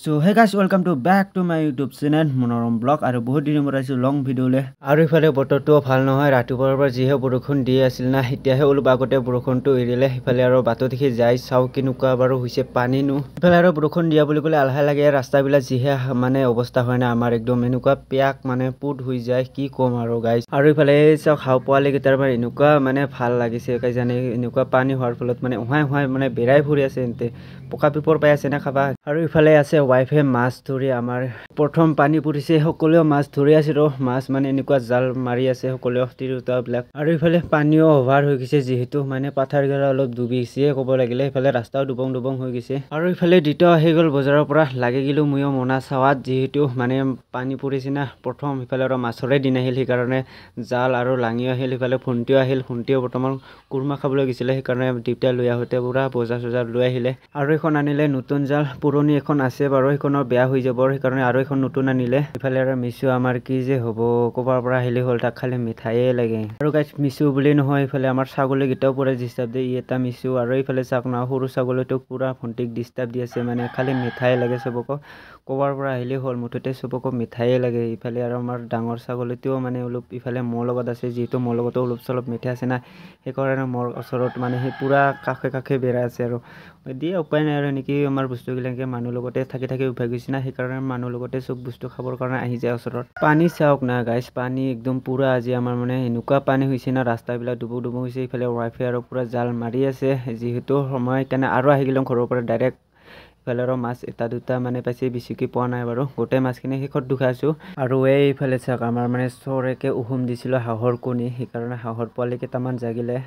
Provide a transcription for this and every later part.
So hey guys, welcome to back to my YouTube channel Monorom Blog আৰু বহুত দিনৰ মূৰত আহিছো লং ভিডিঅ'লে আৰু ইফালে বতৰটো ভাল নহয় ৰাতিপুৱাৰ পৰা যিহে বৰষুণ দি আছিল না এতিয়াহে অলপ আগতে বৰষুণটো এৰিলে ইফালে আৰু বাটত দেখি যাই চাও কিনুকা বাৰু হৈছে পানী নো ইফালে আৰু বৰষুণ দিয়া বুলি ক'লে আলহা লাগে ৰাস্তাবিলাক যিহে মানে অৱস্থা হয় না আমাৰ একদম এনেকুৱা পিয়াক মানে পুট হৈ যায় কি কম আৰু গাইস আৰু ইফালে চাও খাও পোৱালে গিটাৰ বাৰ এনেকুৱা মানে ভাল লাগিছে কাই জানে এনেকুৱা পানী হোৱাৰ ফলত মানে উহাই মানে বেৰাই ফুৰি আছে এতে পকা পিপৰ পাই আছে না খাবা আৰু ইফালে আছে ওয়াইফে মাছ ধৰি আমাৰ প্ৰথম পানী পৰিছে সকলোৱে মাছ ধৰি আছে ৰ মাছ মানে এনেকুৱা জাল মাৰি আছে সকলোৱে তিৰোতাবিলাক আৰু ইফালে পানীও অভাৰ হৈ গৈছে যেহেতু মানে পাথাৰ গৰা অলপ ডুবি গৈছে ক'ব লাগিলে ইফালে ৰাস্তাও ডুবং হৈ গৈছে আৰু ইফালে দ্বিতীয় আহি গ'ল বজাৰৰ পৰা লাগি গিলো ময়ো মনা চাৱাত যেহেতু মানে পানী পৰিছে না প্ৰথম ইফালে আৰু মাছৰে দিন আহিল সেইকাৰণে জাল আৰু লাঙিও আহিল ইফালে ফোনটিও বৰ্তমান কুৰমা খাবলৈ গৈছিলে সেইকাৰণে ডিউটি লৈ আহোতে পুৰা বজাৰ লৈ আহিলে আৰু এখন আনিলে নতুন জাল পুৰণি এখন আছে বাৰু এখনৰ বেয়া হৈ যাব সেইকাৰণে আৰু এখন নতুন আনিলে ইফালে আৰু মিছু আমাৰ কি যে হ'ব কবাৰ পৰা আহিলে হ'ল তাক খালি মিঠাইয়ে লাগে আৰু গাইস মিছু বুলি নহয় ইফালে আমাৰ ছাগলী গিটাও পুৰা ডিস্টাৰ্ব দিয়ে এটা মিছু আৰু ইফালে চাক না সৰু ছাগলীটো পুৰা ফন্টিক ডিস্টাৰ্ব দি আছে মানে খালি মিঠাই লাগে সবক কবাৰ পৰা আহিলে হ'ল মুঠতে সবক মিঠাইয়ে লাগে ইফালে আৰু আমাৰ ডাঙৰ ছাগলীটোও মানে অলপ ইফালে মোৰ লগত আছে যেহেতু মোৰ লগতো অলপ চলপ মিঠাই আছে না সেইকাৰণে মোৰ ওচৰত মানে সেই পুৰা কাষে বেৰা আছে আৰু দিয়ে উপায় নাই আৰু নেকি আমাৰ বস্তুবিলাকে মানুহ লগতে থাকি উপায় গৈছে না সেইকাৰণে মানুহ লগতে সব বস্তু খাবৰ কাৰণে আহি যায় ওচৰত পানী চাওক না গাইস পানী একদম পুৰা আজি আমাৰ মানে এনেকুৱা পানী হৈছে না ৰাস্তাবিলাক ডুবু হৈছে ইফালে ওয়াইফে আৰু পুৰা জাল মাৰি আছে যেহেতু সময় কাৰণে আৰু আহি গিলো ঘৰৰ পৰা ডাইৰেক্ট ইফালে আৰু মাছ এটা দুটা মানে পাইছে বেছিকৈ পোৱা নাই বাৰু গোটেই মাছখিনি শেষত দুখাইছো আৰু এইফালে চাওক আমাৰ মানে চৰেকে উহুম দিছিলোঁ হাঁহৰ কণী সেইকাৰণে হাঁহৰ পোৱালি কেইটামান জাগিলে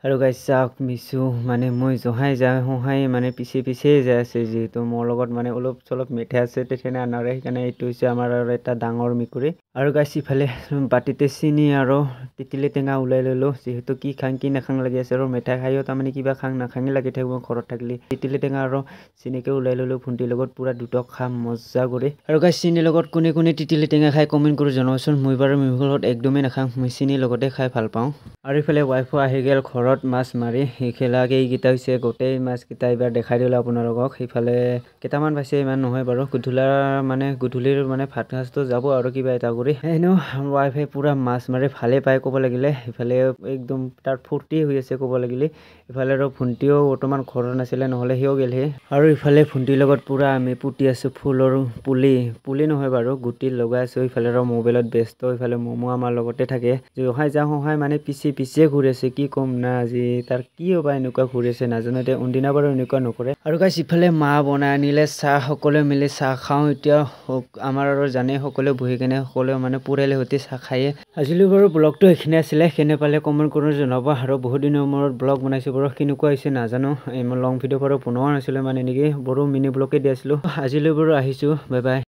আৰু গাইস চাওক মিছু মানে মই জহাই মানে পিছে যাই আছে যিহেতু মোৰ লগত মানে অলপ চলপ মিঠাই আছে তেখেতে আনাৰে সেইকাৰণে এইটো হৈছে আমাৰ আৰু এটা ডাঙৰ মেকুৰী আৰু গাইস ইফালে বাটিতে চিনি আৰু তিতিলি টেঙা ওলাই ললো যেহেতু কি খাং কি নাখাং লাগি আছে আৰু মিঠাই খাইও তাৰমানে কিবা খাং নাখাঙি লাগি থাকিব ঘৰত থাকিলে তিতিলি টেঙা আৰু চিনিকে ওলাই ললো ভণ্টিৰ লগত পুৰা দুটক খাম মজা কৰি আৰু গাইস চিনিৰ লগত কোনে তিতিলি টেঙা খাই কমেন্ট কৰি জনাবচোন মই বাৰু মিহুলত একদমেই নাখাং মই চিনিৰ লগতে খাই ভাল পাওঁ আৰু ইফালে ওয়াইফো আহি গেল ঘৰত মাছ মাৰি সেই খেলাকে এইকেইটা হৈছে গোটেই মাছকেইটা এইবাৰ দেখাই দিলোঁ আপোনালোকক সেইফালে কেইটামান পাইছে ইমান নহয় বাৰু গধূলিৰ মানে ভাত সাজটো যাব আৰু কিবা এটা কৰি এনেও ওয়াইফে পুৰা মাছ মাৰি ভালে পায় ক'ব লাগিলে ইফালে একদম তাৰ ফূৰ্তি হৈ আছে ক'ব লাগিলে ইফালে আৰু ভণ্টিও বৰ্তমান ঘৰত নাছিলে নহ'লে সিও গেলহে আৰু ইফালে ভণ্টিৰ লগত পুৰা আমি পুতি আছো ফুলৰ পুলি নহয় বাৰু গুটি লগাই আছো ইফালে আৰু মোবাইলত ব্যস্ত ইফালে মমো আমাৰ লগতে থাকে সহায় মানে পিছে ঘূৰি আছে কি ক'ম না আজি তাৰ কি হ'ব এনেকুৱা ঘূৰি আছে নাজানো দে উন্দিনা বাৰু এনেকুৱা নকৰে আৰু গাইস ইফালে মা বনাই আনিলে চাহ সকলোৱে মিলি চাহ খাওঁ এতিয়া আমাৰ আৰু জানে সকলোৱে বহি কেনে সকলোৱে মানে পুৰালে সৈতে চাহ খায়ে আজিলৈ বাৰু ব্লগটো এইখিনি আছিলে কেনে পালে কমেন্ট কৰি জনাব আৰু বহুত দিনৰ মূৰত ব্লগ বনাইছো বাৰু কেনেকুৱা হৈছে নাজানো মই লং ভিডিঅ' বাৰু বনোৱা নাছিলো মানে এনেকৈ বড়ো মিনি ব্লগে দি আছিলো আজিলৈ বাৰু আহিছো বাই বাই